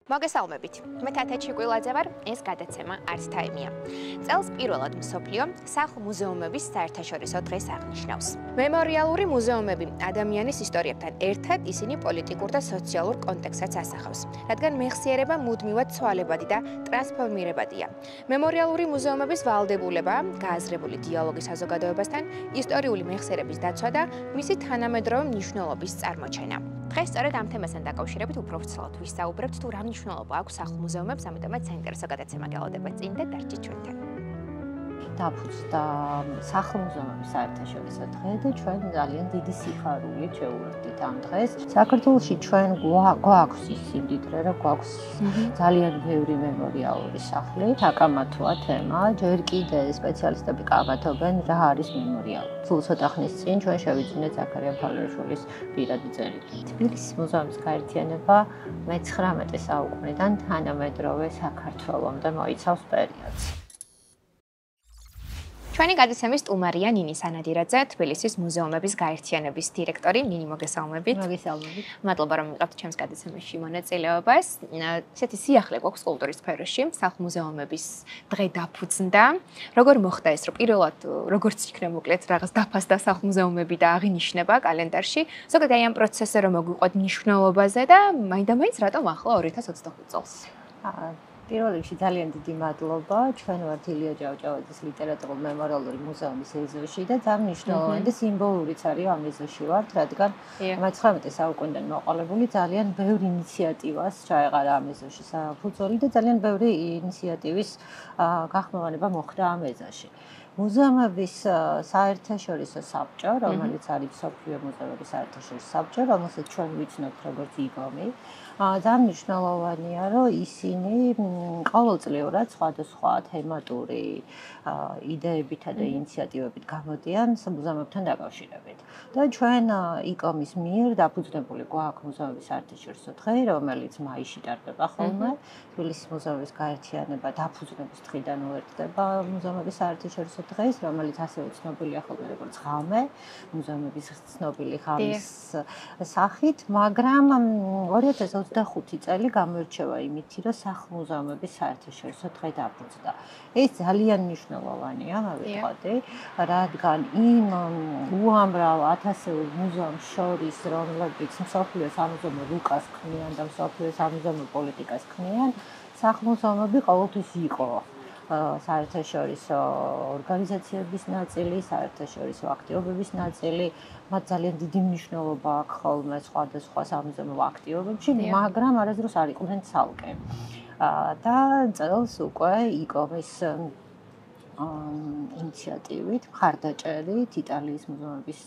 მოგესალმებით. მე თათა ჩიკვილაძე ვარ, ეს გადაცემა არც თაიმია. წელს პირველად მსოფლიო სახლ-მუზეუმების საერთაშორისო დღეს აღნიშნავს. მემორიალური მუზეუმები ადამიანის ისტორიებთან ერთად ისინი პოლიტიკურ და სოციალურ კონტექსტსაც ასახავს, რადგან მეხსიერება მუდმივად ცვალებადი და ტრანსფორმირებადია. მემორიალური მუზეუმების ვალდებულება გააზრებული დიალოგი საზოგადოებასთან, ისტორიული მეხსიერების დაცვა და მისი თანამედროვე მნიშვნელობის წარმოჩენა. დღეს სწორედ ამ თემასთან დაკავშირებით უფრო ვრცლად ვისაუბრებთ თუ რა მნიშვნელობა აქვს სახლ-მუზეუმებს, ამიტომაც საინტერესო გადაცემა გელოდება წინ და დარჩით ჩვენთან. დაფუძნდა სახლ-მუზეუმების საერთაშორისო დღე და ჩვენ ძალიან დიდი სიხარულით შევუერთდით ამ დღეს. საქართველოში ჩვენ გვაქვს ის სიმდიდრე, რომ გვაქვს ძალიან ბევრი მემორიალური სახლი. აკამათოა თემა, ჯერ კიდე სპეციალისტები კამათობენ რა არის მემორიალი. სულ ცოტა ხნის წინ ჩვენ შევიძინეთ ზაქარია ფალეიშვილის პირადი წერილი. თბილისის მუზეუმის გაერთიანება მე-19 საუკუნიდან თანამედროვე საქართველომდე მოიცავს პერიოდს. ჩვენი გადაცემის სტუმარია ნინი სანადირაძე, თბილისის მუზეუმების გაერთიანების დირექტორი. ნინი, მოგესალმებით. მოგესალმებით. მადლობა, რომ მიყავთ ჩემს გადაცემაში მონაწილეობას. ესეთი სიახლე გვაქვს კულტურის სფეროში, სახლ-მუზეუმების დღე დაფუძნდა. როგორ მოხდა ეს, რომ პირველად როგორც იქნა მოკლედ რაღაც დაფასდა სახლ-მუზეუმები და აღინიშნება კალენდარში? ზოგადად აი ამ პროცესზე რომ მოგვიყვეთ მნიშვნელობაზე და მაინდა-მაინც რატომ ახლა 2025 წელს? პირველ რიგში ძალიან დიდი მადლობა. ჩვენ ვართ ილია ჭავჭავაძის ლიტერატურულ მემორიალური მუზეუმის ეზოში და ძალიან მნიშვნელოვანი და სიმბოლურიც არის ამ ეზოში ვართ, რადგან მე-19 საუკუნიდან მოყოლებული ძალიან ბევრი ინიციატივას ჩაეყარა ამ ეზოში საფუძველი და ძალიან ბევრი ინიციატივის გახმოვანება მოხდა ამ ეზოში. მუზეუმების საერთაშორისო საბჭო, რომელიც არის მსოფლიო მუზეუმების საერთაშორისო საბჭო, რომელსაც ჩვენ ვიცნობთ როგორც იგომი, ძალიან მნიშვნელოვანია, რომ ისინი ყოველწლიურად სხვადასხვა თემატური იდეებითა და ინიციატივებით გამოდიან მუზეუმებთან დაკავშირებით. და ჩვენ იკომის მიერ დაფუძნებული გვაქვს მუზეუმების საერთაშორისო დღე, რომელიც მაისში ტარდება ხოლმე. თბილისის მუზეუმების გაერთიანება დაფუძნების დღიდან უერთდება მუზეუმების საერთაშორისო დღეს, რომელიც ასევე ცნობილია ხოლმე როგორც ღამე, მუზეუმების ცნობილი ღამის სახით, მაგრამ 2025 წელი გამოირჩევა იმით, რომ სახლ-მუზეუმების საერთაშორისო დღე დაფუძნდა. ეს ძალიან მნიშვნელოვანია, მოვიტყოდი, რადგან იმ უამრავ ათასეულ მუზეუმს შორის, რომლებიც მსოფლიო სამუზეუმო რუკას ქმნიან და მსოფლიო სამუზეუმო პოლიტიკას ქმნიან, სახლ-მუზეუმები ყოველთვის იყო საერთაშორისო ორგანიზაციების ნაწილი, საერთაშორისო აქტივობების ნაწილი, მათ ძალიან დიდი მნიშვნელობა აქვს ხოლმე სხვადასხვა სამუზეუმო აქტივობებში, მაგრამ არასდროს არ იყვნენ ცალკე. და წელს უკვე იკომის ინიციატივით, მხარდაჭერით იტალიის მუზეუმების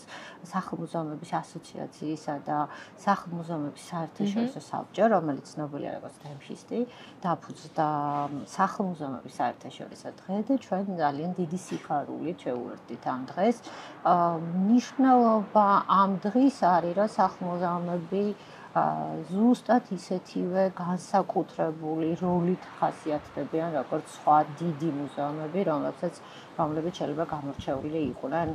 სახლ-მუზეუმების ასოციაციისა და სახლ-მუზეუმების საერთაშორისო საბჭო, რომელიც ცნობილია როგორც თემშისტი, დაფუძნდა სახლ-მუზეუმების საერთაშორისო დღე და ჩვენ ძალიან დიდი სიხარულით შევუერთდით ამ დღეს. მნიშვნელობა ამ დღის არის, რომ სახლ-მუზეუმები ზუსტად ისეთივე განსაკუთრებული როლით ხასიათდებიან, როგორც სხვა დიდი მუზეუმები, რომლებიც შეიძლება გამორჩეული იყვნენ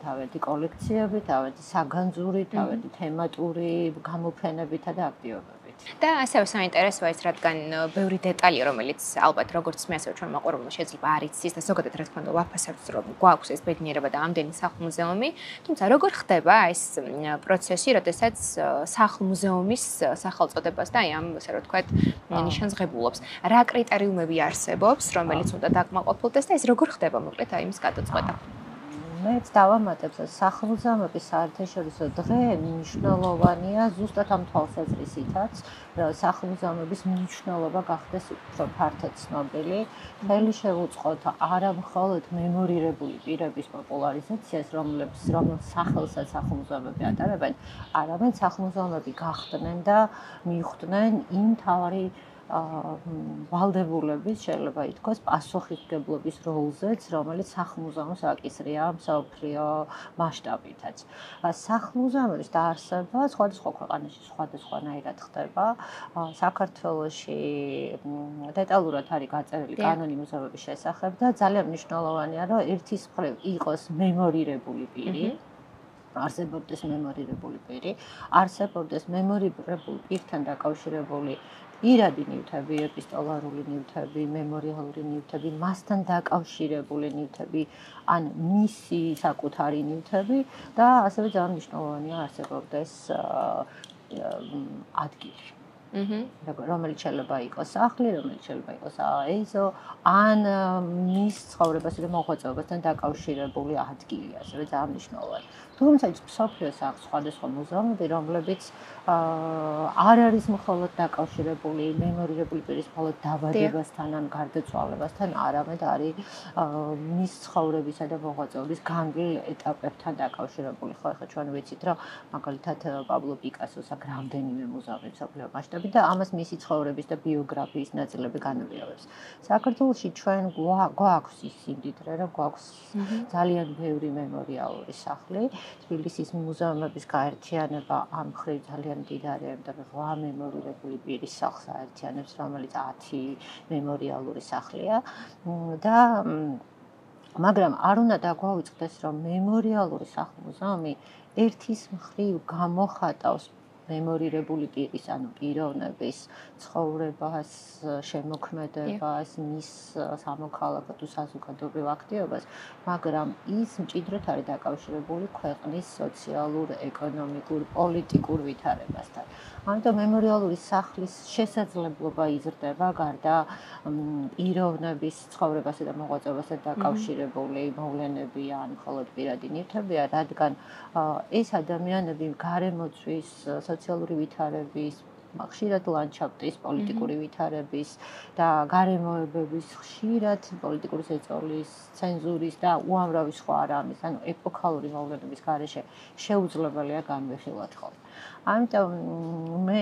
თავისი კოლექციებით, თავისი საგანძურით, თავისი თემატური გამოფენებითა და აქტივობებით. და ასევე საინტერესოა ის, რადგან ბევრი დეტალი, რომელიც ალბათ როგორც მე ასევე ჩვენ მაყურებელმა შეიძლება არ იცის და ზოგადად რა თქმა უნდა ვაფასებთ, რომ გვაქვს ეს ბედნიერება და ამდენი სახლ-მუზეუმი, თუმცა როგორ ხდება ეს პროცესი, როდესაც სახლ-მუზეუმის სახელწოდებას და აი ამ ასე რომ ვთქვათ ნიშანს ღებულობს. რა კრიტერიუმები არსებობს, რომელიც უნდა დაკმაყოფილდეს და ეს როგორ ხდება მოკლედ აი იმის გადაწყვეტა? მეც დავამატებ, რომ სახლ-მუზეუმების საერთაშორისო დღე მნიშვნელოვანია ზუსტად ამ თვალსაზრისითაც, რომ სახლ-მუზეუმების მნიშვნელობა გახდეს უფრო ფართოდ ცნობილი. ხელი შევუწყოთ არა მხოლოდ მემორირებული პირების პოპულარიზაციას, რომლის სახელსაც სახლ-მუზეუმები ატარებენ, არამედ სახლ-მუზეუმები გახდნენ და მიხვდნენ იმ მთავარი ვალდებულების, შეიძლება ითქვას, პასუხისმგებლობის როლზეც, რომელიც სახლ-მუზეუმს აკისრია მსოფლიო მასშტაბითაც. სახლ-მუზეუმების დაარსება სხვადასხვა ქვეყანაში სხვადასხვანაირად ხდება. საქართველოში დეტალურად არის გაწერილი კანონი მუზეუმების შესახებ და ძალიან მნიშვნელოვანია, რომ ერთის მხრივ იყოს მემორირებული პირი, არსებობდეს მემორირებული პირი, არსებობდეს მემორირებულ პირთან დაკავშირებული ირადი ნივთები, ეპისტოლარული ნივთები, მემორიალური ნივთები, მასთან დაკავშირებული ნივთები, ან მისი საკუთარი ნივთები და ასევე ძალიან მნიშვნელოვანია არსებობდეს ადგილი. რომელიც შეიძლება იყოს სახლი, რომელიც შეიძლება იყოს ეზო, ან მის ცხოვრებასა და მოღვაწეობასთან დაკავშირებული ადგილი, ასევე ძალიან მნიშვნელოვანი. თუმცა მსოფლიოს აქვს სხვადასხვა მუზეუმები, რომლებიც არ არის მხოლოდ დაკავშირებული მემორირებული პირის მხოლოდ დაბადებასთან ან გარდაცვალებასთან, არამედ არის მის ცხოვრებისა და მოღვაწეობის განვლილ ეტაპებთან დაკავშირებული. ხო, ახლა ჩვენ ვიცით, რომ მაგალითად პაბლო პიკასოს აქვს რამდენიმე მუზეუმი მსოფლიო მასშტაბით და ამას მისი ცხოვრების და ბიოგრაფიის ნაწილები განაპირობებს. საქართველოში ჩვენ გვაქვს ის სიმდიდრე, რომ გვაქვს ძალიან ბევრი მემორიალური სახლი. თბილისის მუზეუმების გაერთიანება ამ მხრივ ძალიან მდიდარია, იმიტომ რომ 8 მემორირებული პირის სახლს აერთიანებს, რომელიც 10 მემორიალური სახლია და მაგრამ არ უნდა დაგვაუწყდეს, რომ მემორიალური სახლ-მუზეუმი ერთის მხრივ გამოხატავს მემორირებული პირის, ანუ პიროვნების ცხოვრებას, შემოქმედებას, მის სამოქალაქო თუ საზოგადოებრივ აქტივობას, მაგრამ ის მჭიდროდ არის დაკავშირებული ქვეყნის სოციალურ, ეკონომიკურ, პოლიტიკურ ვითარებასთან. ამიტომ მემორიალური სახლის შესაძლებლობა იზრდება გარდა პიროვნების ცხოვრებასა და მოღვაწეობასთან დაკავშირებული მოვლენები ან მხოლოდ პირადი ნივთებია, რადგან ეს ადამიანები გარემოცვის, სოციალური ვითარების, ხშირად ლანდშაფტის, პოლიტიკური ვითარების და გარემოებების, ხშირად პოლიტიკური ზეწოლის, ცენზურის და უამრავი სხვა რამის, ანუ ეპოქალური მოვლენების გარეშე შეუძლებელია განვიხილოთ ხოლმე. ამიტომ მე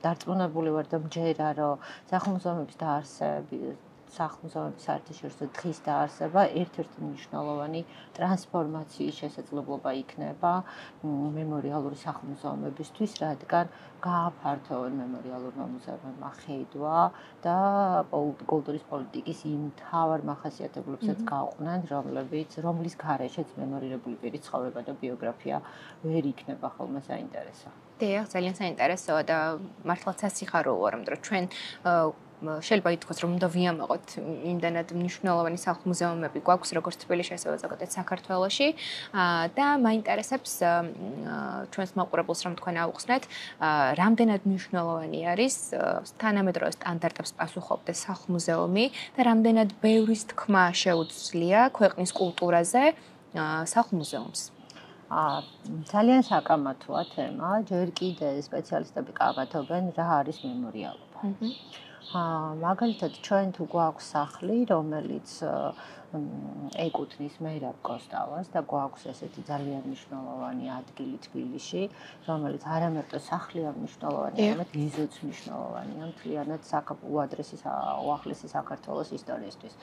დარწმუნებული ვარ და მჯერა, რომ სახლ-მუზეუმების დაარსების საერთაშორისო დღის დაარსება ერთ-ერთი მნიშვნელოვანი ტრანსფორმაციის შესაძლებლობა იქნება მემორიალური სახლ-მუზეუმებისთვის, რადგან გააფართოვონ მემორიალურმა მუზეუმებმა ხედვა და კულტურის პოლიტიკის იმ მთავარ მახასიათებლებსაც გაყვნენ, რომლის გარეშეც მემორირებული პირის ცხოვრება და ბიოგრაფია ვერ იქნება ხოლმე საინტერესო. დიახ, ძალიან საინტერესოა და მართლაც სასიხარულოა, რომ ჩვენ შეიძლება ითქვას, რომ უნდა ვიამაყოთ იმდანად მნიშვნელოვანი სახლ-მუზეუმები გვაქვს, როგორც თბილისში, ასევე ზოგადად საქართველოში და მაინტერესებს ჩვენს მაყურებელს, რომ თქვენ აუხსნეთ, რამდენად მნიშვნელოვანი არის თანამედროვე სტანდარტებს პასუხობდეს სახლ-მუზეუმი და რამდენად ბევრის თქმა შეუძლია ქვეყნის კულტურაზე სახლ-მუზეუმს. ძალიან საკამათოა თემა, ჯერ კიდე სპეციალისტები კამათობენ, რა არის მემორიალობა. მაგალითად, ჩვენ თუ გვაქვს სახლი, რომელიც ეკუთვნის მერაბ კოსტავას და გვაქვს ესეთი ძალიან მნიშვნელოვანი ადგილი თბილისში, რომელიც არამარტო სახლია მნიშვნელოვანი, არამედ ეზოც მნიშვნელოვანია მთლიანად უადრესი უახლესი საქართველოს ისტორიისთვის.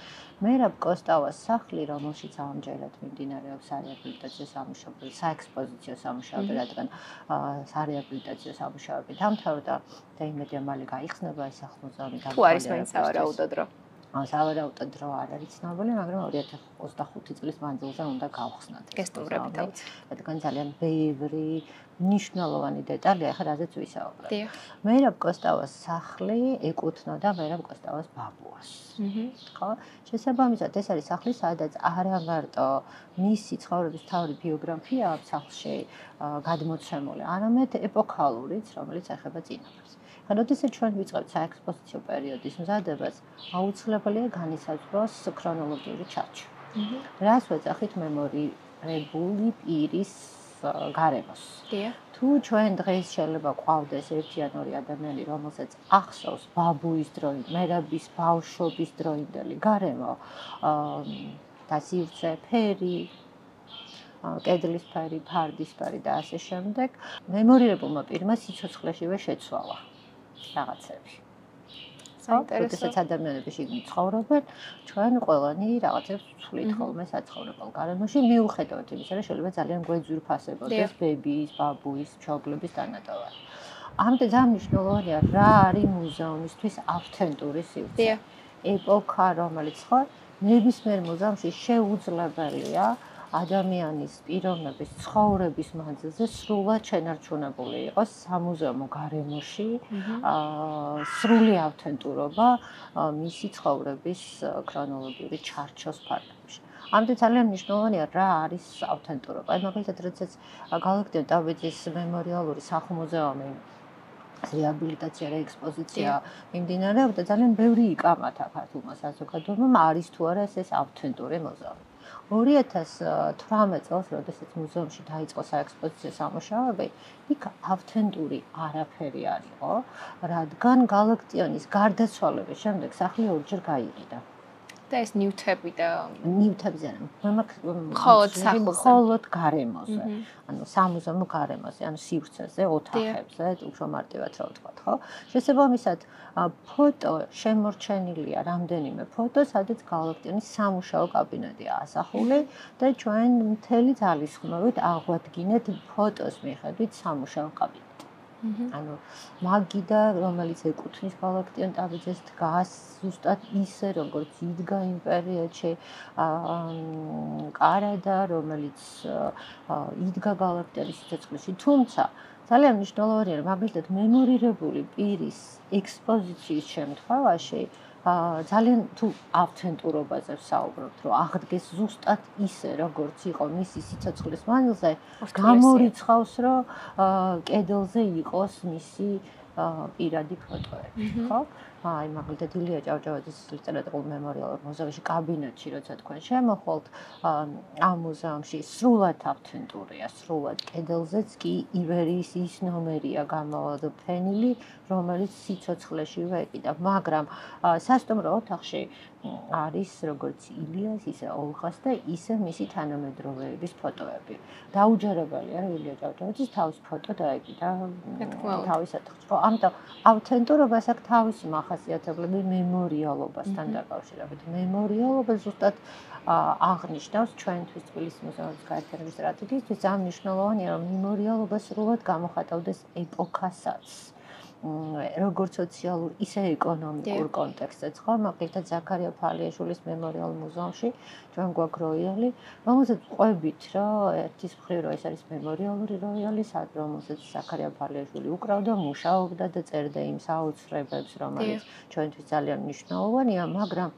მერაბ კოსტავას სახლი, რომელშიც ამჯერად მიმდინარეობს სარეაბილიტაციო სამუშაოები, საექსპოზიციო სამუშაოები, რადგან სარეაბილიტაციო სამუშაოები დამთავრდა და იმედია მალე გაიხსნება ეს სახლ-მუზეუმი. თუ არის მაინც სავარაუდო დრო. სავარაუდო დრო არ არის ცნობილი, მაგრამ 2025 წლის მანძილზე უნდა გავხსნათ. გესტუმრებით. რადგან ძალიან ბევრი მნიშვნელოვანი დეტალია, ახლა რაზეც ვისაუბრებ. მერაბ კოსტავას სახლი ეკუთვნოდა მერაბ კოსტავას ბაბუას. ხო? შესაბამისად, ეს არის სახლი, სადაც არა მარტო მისი ცხოვრების თავი ბიოგრაფია აქვს სახლში გადმოცემული, არამედ ეპოქალურიც, რომელიც ეხება წინაპარს. როდესაც ჩვენ ვიწყებთ საექსპოზიციო პერიოდის მზადებას, აუცილებელია განისაზღვროს ქრონოლოგიური ჩარჩო. რას ვეძახით მემორირებული პირის გარემოს. თუ ჩვენ დღეს შეიძლება ყავდეს ერთი ან ორი ადამიანი, რომელსაც ახსოვს ბაბუის დროინდელი, მერაბის ბავშვობის დროინდელი გარემო, და სივრცე, ფერი, კედლის ფერი, ფარდის ფერი და ასე შემდეგ, მემორირებულმა პირმა სიცოცხლეშივე შეცვალა რაღაცები. როდესაც ადამიანები შიგნით ცხოვრობენ, ჩვენ ყველანი რაღაცებს ვცვლით ხოლმე საცხოვრებელ გარემოში, მიუხედავად იმისა, რომ შეიძლება ძალიან გვეძვირფასებოდეს ბებიის, ბაბუის, მშობლების დანატოვარი. ამიტომ ძალიან მნიშვნელოვანია, რა არის მუზეუმისთვის ავთენტური სივრცე. ეპოქა, რომელიც ხო, ნებისმიერ მუზეუმში შეუძლებელია ადამიანის პიროვნების ცხოვრების მანძილზე სრულად შენარჩუნებული იყოს სამუზეუმო გარემოში, სრული ავთენტურობა მისი ცხოვრების ქრონოლოგიური ჩარჩოს ფარგლებში. ამიტომ ძალიან მნიშვნელოვანია რა არის ავთენტურობა. აი მაგალითად, როდესაც გალაქტიონ ტაბიძის მემორიალური სახლ-მუზეუმი რეაბილიტაცია და ექსპოზიცია მიმდინარეობდა, ძალიან ბევრი იკამათა ქართულმა საზოგადოებამ არის თუ არა ეს ავთენტური მუზეუმი. 2018 წელს, როდესაც მუზეუმში დაიწყო საექსპოზიციო სამუშაოები, იქ ავთენტური არაფერი არ იყო, რადგან გალაქტიონის გარდაცვალების შემდეგ სახლი ორჯერ გაიყიდა. და ეს ნივთები და ნივთებზე მხოლოდ გარემოზე, ანუ სამუზეუმო გარემოზე, ანუ სივრცეზე, ოთახებზე, უფრო მარტივად რა ვთქვა, ხო? შესაბამისად, ფოტო შემორჩენილია რამდენიმე ფოტო, სადაც გალაქტიონის სამუშაო კაბინეტია ასახული და ჩვენ მთელი ძალისხმევით აღვადგინეთ ფოტოს მიხედვით სამუშაო კაბინეტი. ანუ მაგიდა, რომელიც ეკუთვნის გალაქტიონ ტაბიძეს დგას ზუსტად ისე, როგორც იდგა იმ პერიოდში, კარადა, რომელიც იდგა გალაქტიონის სიცოცხლეში, თუმცა ძალიან მნიშვნელოვანია, რომ მაგალითად მემორირებული პირის ექსპოზიციის შემთხვევაში ძალიან თუ ავთენტურობაზე ვსაუბრობთ, რომ აღდგეს ზუსტად ისე, როგორც იყო მისი სიცოცხლის მანძილზე, გამორიცხავს, რომ კედელზე იყოს მისი პირადი ფოტოები, ხო? აი, მაგალითად, ილია ჭავჭავაძის ლიტერატურულ მემორიალურ მუზეუმში კაბინეტში, როცა თქვენ შემოხვალთ, ამ მუზეუმში სრულად ავთენტურია, სრულად კედელზეც კი ივერიის ის ნომერია გამოვადოფენილი, რომელიც სიცოცხლეშივე ეკიდა, მაგრამ სასტუმრო ოთახში არის როგორც ილიას, ისე ოლღას და ისე მისი თანამედროვეების ფოტოები. დაუჯერებელია, რომ ილია ჭავჭავაძის თავის ფოტო დაეკიდა თავის ოთახში. ხო, ამიტომ ავთენტურობას აქვს თავისი მახასიათებლები მემორიალობასთან დაკავშირებით. მემორიალობა ზუსტად აღნიშნავს ჩვენთვის თბილისის მუზეუმის გაერთიანების სტრატეგიისთვის ძალიან მნიშვნელოვანია, რომ მემორიალობა სრულად გამოხატავდეს ეპოქასაც. როგორც სოციალურ, ისე ეკონომიკურ კონტექსტშიც, ხო? მაგალითად, ზაქარია ფალიაშვილის მემორიალ მუზეუმში ჩვენ გვაქვს როიალი, რომელზეც ყვებით, რომ ერთის მხრივ რომ ეს არის მემორიალური როიალი, რომელზეც ზაქარია ფალიაშვილი უკრავდა, მუშაობდა და წერდა იმ საოცრებებს, რომელიც ჩვენთვის ძალიან მნიშვნელოვანია, მაგრამ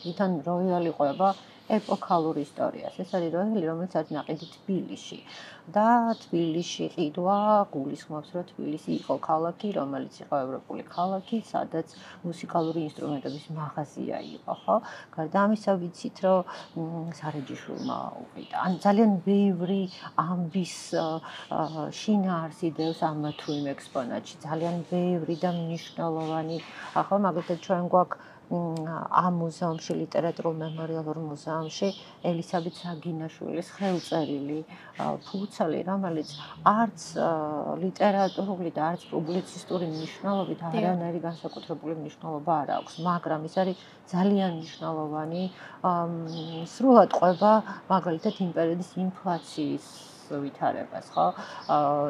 თვითონ როიალი ყვება ეპოქალურ ისტორიას. ეს არის როიალი, რომელიც არის ნაყიდი თბილისში. და თბილისში ყიდვა გულისხმობს, რომ თბილისი იყო ქალაქი, რომელიც იყო ევროპული ქალაქი, სადაც მუსიკალური ინსტრუმენტების მაღაზია იყო, ხო? გარდა ამისა ვიცით, რომ სარეჯიშვილმა უყიდა. ან ძალიან ბევრი ამბის შინაარსი დევს ამ თუ იმ ექსპონატში. ძალიან ბევრი და მნიშვნელოვანი, ხო, მაგალითად ჩვენ გვაქვს ამ მუზეუმში, ლიტერატურულ მემორიალურ მუზეუმში ელისაბედ საგინაშვილის ხელწერილი ფურცელი, რომელიც არც ლიტერატურული და არც პუბლიცისტური მნიშვნელობით არანაირი განსაკუთრებული მნიშვნელობა არ აქვს, მაგრამ ის არის ძალიან მნიშვნელოვანი, სრულად ყვება მაგალითად იმ პერიოდის ინფლაციის ვითარებას, ხო?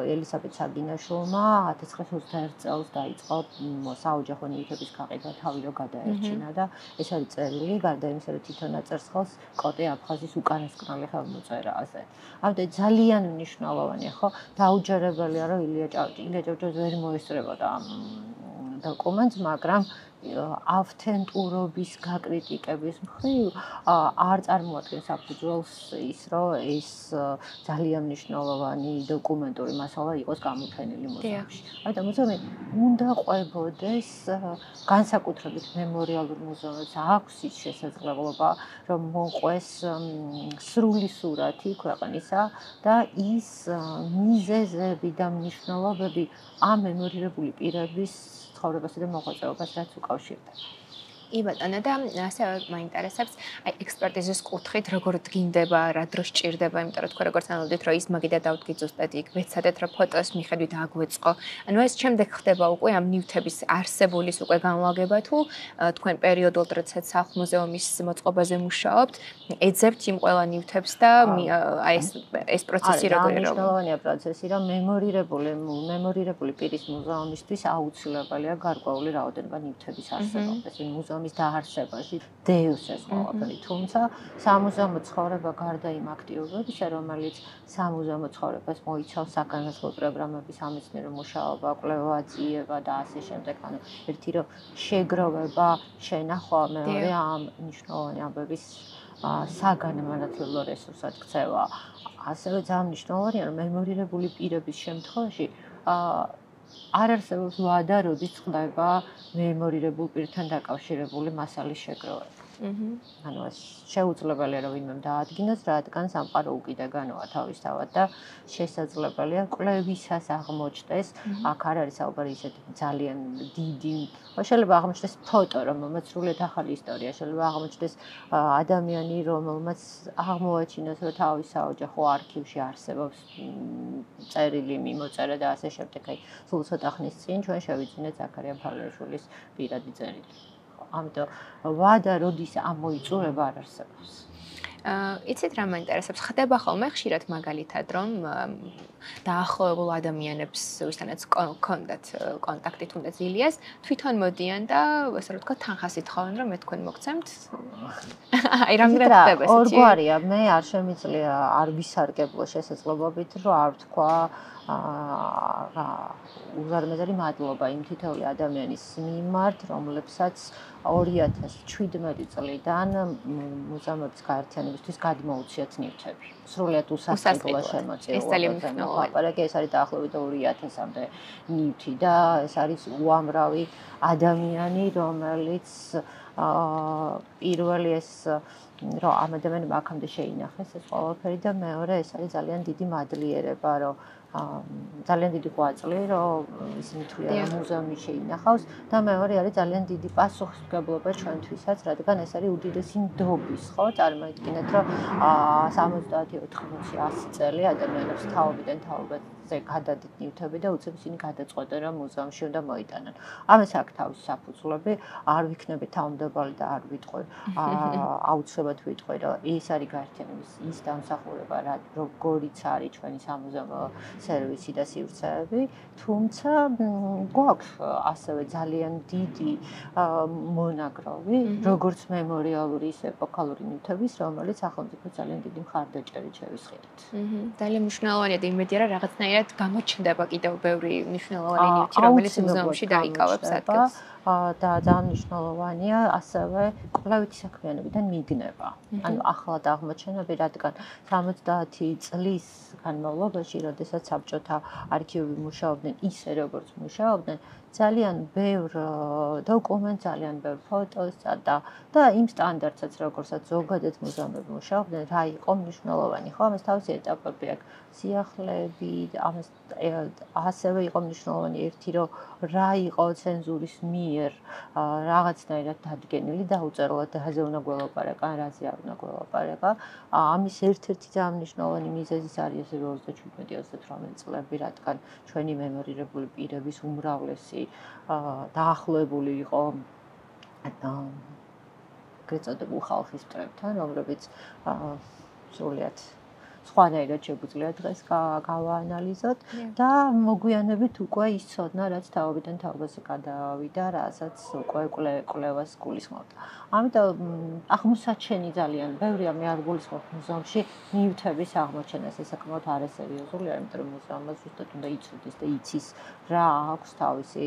ელისაბედ საგინაშვილმა 1921 წელს დაიწყო საოჯახო ნივთების გაყიდვა, თავი რო გადაერჩინა და ეს არის წერილი, გარდა იმისა, რომ თვითონ აწერს ხელს კოტე აფხაზის უკანასკნელი ხელმოწერაზე. ამიტომ ძალიან მნიშვნელოვანია, ხო? დაუჯერებელია, რომ ილია ჭავჭავაძე ვერ მოესწრებოდა ამ დოკუმენტს, მაგრამ ავთენტურობის გაკრიტიკების მხრივ არ წარმოადგენს საფუძველს ის, რომ ეს ძალიან მნიშვნელოვანი დოკუმენტური მასალა იყოს გამოფენილი მუზეუმში. ამიტომ მუზეუმი უნდა ყვებოდეს განსაკუთრებით მემორიალურ მუზეუმებს აქვს ის შესაძლებლობა, რომ მოყვეს სრული სურათი ქვეყნისა და ის მიზეზები და მნიშვნელობები ამ მემორირებული პირების ცხოვრებასა და მოღვაწეობას რაც უკავშირდება. კი ბატონო და ასევე მაინტერესებს აი ექსპერტიზის კუთხით როგორ დგინდება, რა დროს ჭირდება, იმიტომ რომ თქვენ როგორც ანალოდით რომ ის მაგიდა დავდგით ზუსტად იქ, ვეცადეთ რომ ფოტოს მიხედვით აგვეწყო. ანუ ეს შემდეგ ხდება უკვე ამ ნივთების არსებულის უკვე განლაგება თუ თქვენ პერიოდულ დროსაც სახლ-მუზეუმის მოწყობაზე მუშაობთ, ეძებთ იმ ყველა ნივთებს და აი ეს პროცესი როგორ იყო? მნიშვნელოვანია პროცესი, რომ მემორირებული პირის მუზეუმისთვის აუცილებელია გარკვეული რაოდენობა ნივთების არსებობა. ეს მუზეუმი მუზეუმის დაარსებაში დევს ეს ყველაფერი, თუმცა სამუზეუმო ცხოვრება გარდა იმ აქტიობებისა, რომელიც სამუზეუმო ცხოვრებას მოიცავს საგანმანათლებლო პროგრამების სამეცნიერო მუშაობა, კვლევა-ძიება და ასე შემდეგ, ანუ ერთი რომ შეგროვება, შენახვა, მეორე ამ მნიშვნელოვანი ამბების საგანმანათლებლო რესურსად ქცევა. ასევე ძალიან მნიშვნელოვანია, რომ მემორირებული პირების შემთხვევაში არ არსებობს ვადა, როდის ხდება მემორირებულ პირთან დაკავშირებული მასალის შეგროვება. ანუ ეს შეუძლებელია, რომ ვინმე დაადგინოს, რადგან სამყარო უკიდაგანოა თავისთავად და შესაძლებელია კვლევისას აღმოჩნდეს, აქ არ არის საუბარი ისეთი ძალიან დიდი, შეიძლება აღმოჩნდეს ფოტო, რომელმაც სრულიად ახალი ისტორია, შეიძლება აღმოჩნდეს ადამიანი, რომელმაც აღმოაჩინოს, რომ თავის საოჯახო არქივში არსებობს წერილი, მიმოწერა და ასე შემდეგ. აი, სულ ცოტა ხნის წინ ჩვენ შევიძინეთ ზაქარია ფავლეაშვილის პირადი წერილი. ამიტომ ვადა როდის ამოიწურება არ არსებობს. იცით რა მაინტერესებს? ხდება ხოლმე ხშირად მაგალითად, რომ დაახლოებულ ადამიანებს, ვისთანაც კონდათ კონტაქტი თუნდაც ილიას, თვითონ მოდიან და ასე რომ ვთქვათ, თანხას ითხოვენ, რომ მე თქვენ მოგცემთ. აი რამდენად ხდება ესეთი? ორგვარია, მე არ შემიძლია არ ვისარგებლო შესაძლებლობით, რომ არ ვთქვა უზარმაზარი მადლობა იმ თითოეული ადამიანის მიმართ, რომლებსაც 2017 წლიდან მუზეუმების გაერთიანებისთვის გადმოუციათ ნივთები. სრულიად უსასყიდლო შემოწირულობაზე მოლაპარაკე, ეს არის დაახლოებით 2000-მდე ნივთი და ეს არის უამრავი ადამიანი, რომელიც პირველი ეს რომ ამ ადამიანმა აქამდე შეინახეს ეს ყველაფერი და მეორე ეს არის ძალიან დიდი მადლიერება, რომ ძალიან დიდი ღვაწლი, რომ ისინი თვლიან, რომ მუზეუმი შეინახავს და მეორე არის ძალიან დიდი პასუხისმგებლობა ჩვენთვისაც, რადგან ეს არის უდიდესი ნდობის, ხო, წარმოიდგინეთ, რომ 70-80-100 წელი ადამიანებს თაობიდან თაობაზე გადადით ნივთები და უცებ ისინი გადაწყვეტენ, რომ მუზეუმში უნდა მოიტანონ. ამას აქვს თავისი საფუძვლები, არ ვიქნები თავმდაბალი და არ ვიტყვი, აუცილებლად ვიტყვი, რომ ეს არის გაერთიანების ის დამსახურება, როგორიც არის ჩვენი სამუზეუმო სერვისი და სივრცეები, თუმცა გვაქვს ასევე ძალიან დიდი მონაგროვი, როგორც მემორიალური, ისე ეპოქალური ნივთების, რომელიც სახელმწიფო ძალიან დიდი მხარდაჭერით შევისყიდეთ. ძალიან მნიშვნელოვანია და იმედია, რომ რაღაცნაირად გამოჩნდება კიდევ ბევრი მნიშვნელოვანი ნივთი, რომელიც მუზეუმში დაიკავებს ადგილს. და ძალიან მნიშვნელოვანია ასევე კვლევითი საქმიანობიდან მიგნება. ანუ ახლად აღმოჩენები, რადგან 70 წლის განმავლობაში, როდესაც საბჭოთა არქივები მუშაობდნენ ისე, როგორც მუშაობდნენ, ძალიან ბევრ დოკუმენტს, ძალიან ბევრ ფოტოს და იმ სტანდარტსაც, როგორცაც ზოგადად მუზეუმები მუშაობდნენ, რა იყო მნიშვნელოვანი, ხო? ამას თავისი ეტაპები აქვს. სიახლეები, ამას ასევე იყო მნიშვნელოვანი ერთი, რომ რა იყო ცენზურის მიერ რაღაცნაირად დადგენილი და უწერლად რაზე უნდა გველაპარაკა, რაზე არ უნდა გველაპარაკა. ამის ერთ-ერთი ძალიან მნიშვნელოვანი მიზეზიც არის ესე 27-28 წლები, რადგან ჩვენი მემორირებული პირების უმრავლესი დაახლოებული იყო ეგრეთ წოდებულ ხალხის მტრებთან, რომლებიც სრულიად სხვანაირად შეგვიძლია დღეს გავაანალიზოთ და მოგვიანებით უკვე ის ცოდნა, რაც თაობიდან თაობაზე გადავიდა, რასაც უკვე კვლევას გულისხმობდა. ამიტომ აღმოსაჩენი ძალიან ბევრია, მე არ გულისხმობ მუზეუმში ნივთების აღმოჩენას, ეს საკმაოდ არასერიოზულია, იმიტომ რომ მუზეუმმა ზუსტად უნდა იცოდეს და იცის რა აქვს თავისი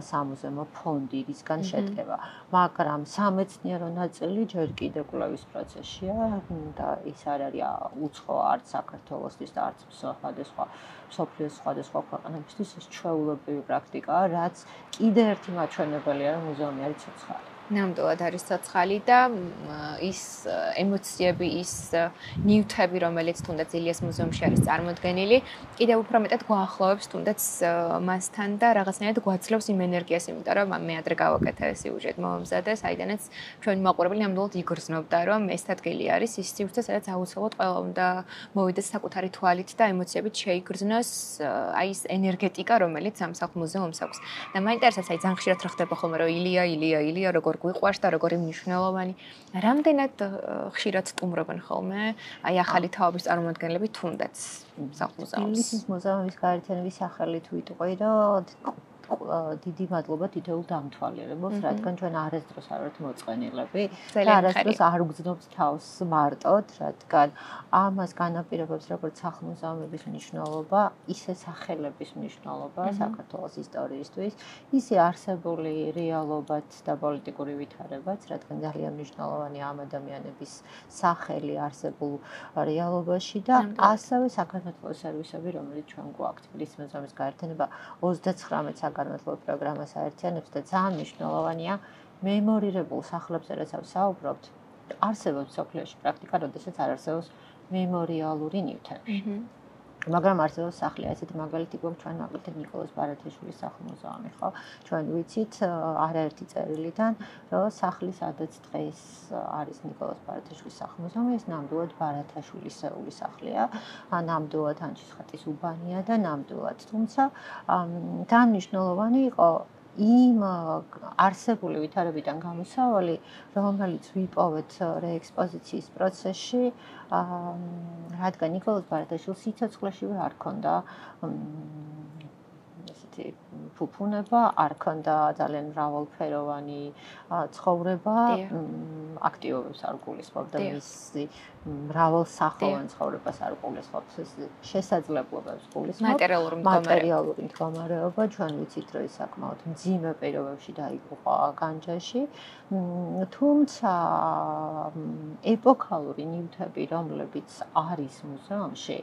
სამუზეუმო ფონდი, რისგან შედგება. მაგრამ სამეცნიერო ნაწილი ჯერ კიდევ კვლევის პროცესშია და ის არ არის უცხო არც საქართველოსთვის და არც მსოფლიოს სხვადასხვა ქვეყნებისთვის ეს ჩვეულებრივი პრაქტიკაა, რაც კიდევ ერთი მაჩვენებელია, რომ მუზეუმი არის ცოცხალი. ნამდვილად არის ცოცხალი და ის ემოციები, ის ნივთები, რომელიც თუნდაც ილიას მუზეუმში არის წარმოდგენილი, კიდევ უფრო მეტად გვაახლოვებს თუნდაც მასთან და რაღაცნაირად გვაძლევს იმ ენერგიას, იმიტომ რომ მე ადრე გავაკეთე სიუჟეტ მომზადე, საიდანაც ჩვენი მაყურებელი ნამდვილად იგრძნობდა, რომ ეს ადგილი არის ის სივრცე, სადაც აუცილებლად ყველა უნდა მოვიდეს საკუთარი თვალით და ემოციებით შეიგრძნოს აი ეს ენერგეტიკა, რომელიც ამ სახლ-მუზეუმს აქვს. და მაინტერესებს აი ძალიან ხშირად რა ხდება ხოლმე, რომ ილია როგორ გვიყვარს და როგორი მნიშვნელოვანი. რამდენად ხშირად სტუმრობენ ხოლმე აი ახალი თაობის წარმომადგენლები თუნდაც სახლ-მუზეუმს. ილიას მუზეუმის გაერთიანების სახელით ვიტყვი, რომ დიდი მადლობა თითოეულ დამთვალიერებელს, რადგან ჩვენ არასდროს არ ვართ მოწყენილები და არასდროს არ უგზნობთ თავს მარტოდ, რადგან ამას განაპირობებს როგორც სახლ-მუზეუმების მნიშვნელობა, ისე სახელების მნიშვნელობა საქართველოს ისტორიისთვის, ისე არსებული რეალობაც და პოლიტიკური ვითარებაც, რადგან ძალიან მნიშვნელოვანია ამ ადამიანების სახელი არსებულ რეალობაში და ასევე საქართველოს სერვისები, რომელიც ჩვენ გვაქვს, თბილისის მუზეუმის გაერთიანება 39 საგანმანათლებლო პროგრამას აერთიანებს და ძალიან მნიშვნელოვანია მემორირებულ სახლებზე, რასაც ვსაუბრობთ, არსებობს სოფლიოში პრაქტიკა, როდესაც არ არსებობს მემორიალური ნივთები. მაგრამ არსებობს სახლი, ასეთი მაგალითი გვაქვს ჩვენ მაგალითად ნიკოლოზ ბარათაშვილის სახლ-მუზეუმი, ხო? ჩვენ ვიცით არაერთი წერილიდან, რომ სახლი, სადაც დღეს არის ნიკოლოზ ბარათაშვილის სახლ-მუზეუმი, ეს ნამდვილად ბარათაშვილის სახლია, ნამდვილად ანჩისხატის უბანია და ნამდვილად, თუმცა ძალიან მნიშვნელოვანი იყო იმ არსებული ვითარებიდან გამოსავალი, რომელიც ვიპოვეთ რეექსპოზიციის პროცესში, რადგან ნიკოლოზ ბარათაშვილს სიცოცხლეშივე არ ჰქონდა ესეთი ფუფუნება, არ ჰქონდა ძალიან მრავალფეროვანი ცხოვრება, აქტივობებს არ გულისხმობდა მისი მრავალსახლოვან ცხოვრებას არ გულისხმობს, შესაძლებლობებს გულისხმობს, მატერიალური მდგომარეობა, ჩვენ ვიცით, რომ ის საკმაოდ მძიმე პირობებში დაიღუპა განჯაში, თუმცა ეპოქალური ნივთები, რომლებიც არის მუზეუმში,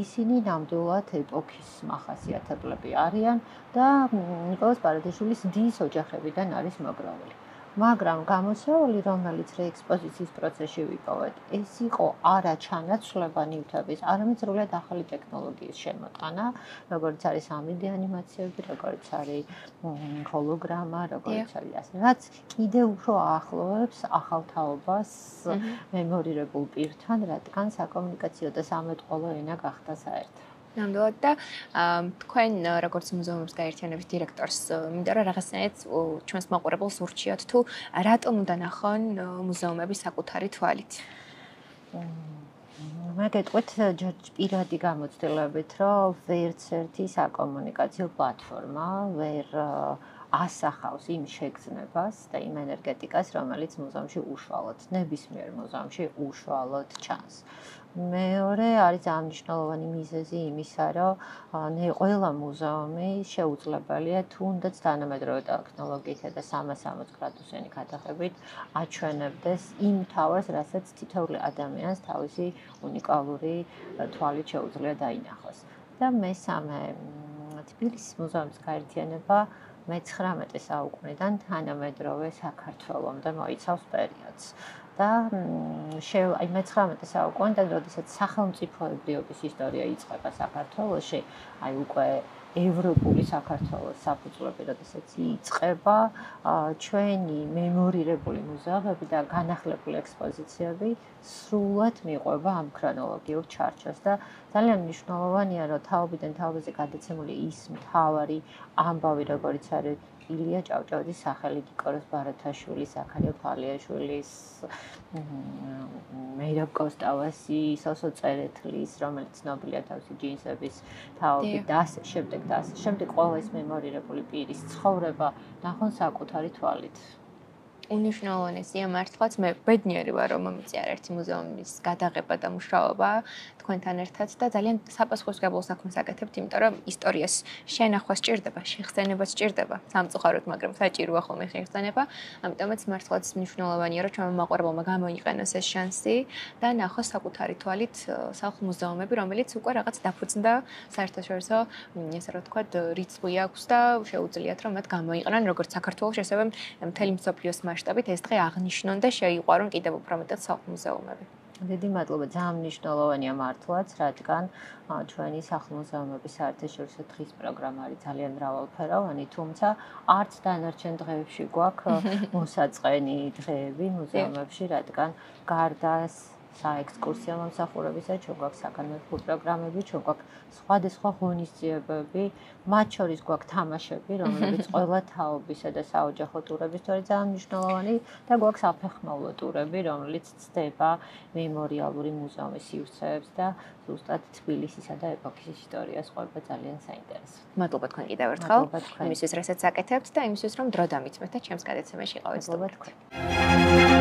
ისინი ნამდვილად ეპოქის მახასიათებლები არიან და ნიკოლოზ ბარათაშვილის დის ოჯახებიდან არის მოგროვილი. მაგრამ გამოსავალი, რომელიც რეექსპოზიციის პროცესში ვიპოვეთ, ეს იყო არა ჩანაცვლება ნივთების, არამედ სრულად ახალი ტექნოლოგიის შემოტანა, როგორც არის 3D ანიმაციები, როგორც არის ჰოლოგრამა, როგორც არის ასე, რაც კიდევ უფრო აახლოვებს ახალ თაობას მემორირებულ პირთან, რადგან საკომუნიკაციო და სამეთყოლო ენა გახდა საერთო. ნამდვილად და თქვენ როგორც მუზეუმების გაერთიანების დირექტორს მინდა რომ რაღაცნაირად ჩვენს მაყურებელს ურჩიოთ თუ რატომ უნდა ნახონ მუზეუმები საკუთარი თვალით. მე გეტყვით პირადი გამოცდილებით, რომ ვერც ერთი საკომუნიკაციო პლატფორმა ვერ ასახავს იმ შეგრძნებას და იმ ენერგეტიკას, რომელიც მუზეუმში უშუალოდ, ნებისმიერ მუზეუმში უშუალოდ ჩანს. მეორე არის ძალიან მნიშვნელოვანი მიზეზი იმისა, რომ ყველა მუზეუმი შეუძლებელია თუნდაც თანამედროვე ტექნოლოგიითა და 360 გრადუსიანი გადაღებით აჩვენებდეს იმ თავს, რასაც თითოეული ადამიანს თავისი უნიკალური თვალით შეუძლია დაინახოს. და მესამე, თბილისის მუზეუმის გაერთიანება მე-19 საუკუნიდან თანამედროვე საქართველომდე მოიცავს პერიოდს. და აი მე-19 საუკუნიდან, როდესაც სახელმწიფოებრიობის ისტორია იწყება საქართველოში, აი უკვე ევროპული საქართველოს საფუძვლები, როდესაც იწყება, ჩვენი მემორირებული მუზეუმები და განახლებული ექსპოზიციები სრულად მიყვება ამ ქრონოლოგიურ ჩარჩოს და ძალიან მნიშვნელოვანია, რომ თაობიდან თაობაზე გადაცემული ის მთავარი ამბავი, როგორც არის ილია ჭავჭავაძის სახელი, ნიკოლოზ ბარათაშვილის, ზაქარია ფალიაშვილის, მეირაბ კოსტავასის, ოსო წერეთლის, რომელიც ცნობილია თავისი ჯინსების თაობით და ასე შემდეგ და ასე შემდეგ ყველა ეს მემორირებული პირის ცხოვრება ნახონ საკუთარი თვალით. უნიშნულოვანესია მართლაც მე ბედნიერი ვარ რომ მომიწია ერთი მუზეუმის გადაღება და მუშაობა თქვენთან ერთად და ძალიან საპასუხისმგებლო საქმეს აკეთებთ, იმიტომ რომ ისტორიას შენახვა სჭირდება, შეხსენება სჭირდება სამწუხაროდ, მაგრამ საჭიროა ხოლმე შეხსენება, ამიტომაც მართლაც მნიშვნელოვანია რომ ჩვენმა მაყურებელმა გამოიყენოს ეს შანსი და ნახოს საკუთარი თვალით სახლ-მუზეუმები, რომელიც უკვე რაღაც დაფუძნდა საერთაშორისო, ესე რომ ვთქვათ, რიცხვი აქვს და შეუძლიათ რომ მათ გამოიყენონ როგორც საქართველოს, ასევე მთელი მსოფლიოს მასშტაბით ეს დღე აღნიშნონ და შეიყვარონ კიდევ უფრო მეტად სახლ-მუზეუმები. დიდი მადლობა, ძალიან მნიშვნელოვანია მართლაც, რადგან ჩვენი სახლ-მუზეუმების საერთაშორისო დღის პროგრამა არის ძალიან მრავალფეროვანი, თუმცა არც დანარჩენ დღეებში გვაქვს მოსაწყენი დღეები მუზეუმებში, რადგან გარდა საექსკურსიო მომსახურებისა, ჩვენ გვაქვს საგანმანათლებლო პროგრამები, ჩვენ გვაქვს სხვადასხვა ღონისძიებები, მათ შორის გვაქვს თამაშები, რომლებიც ყველა თაობისა და საოჯახო ტურების თორე ძალიან მნიშვნელოვანი და გვაქვს საფეხმავლო ტურები, რომელიც ცდება მემორიალური მუზეუმის სივრცეებს და ზუსტად თბილისისა და ეპოქის ისტორიას ყვება ძალიან საინტერესო. მადლობა თქვენ კიდევ ერთხელ. იმისთვის, რასაც აკეთებთ და იმისთვის, რომ დრო დამიცმეთ და ჩემს გადაცემაში იყავით. მადლობა თქვენ.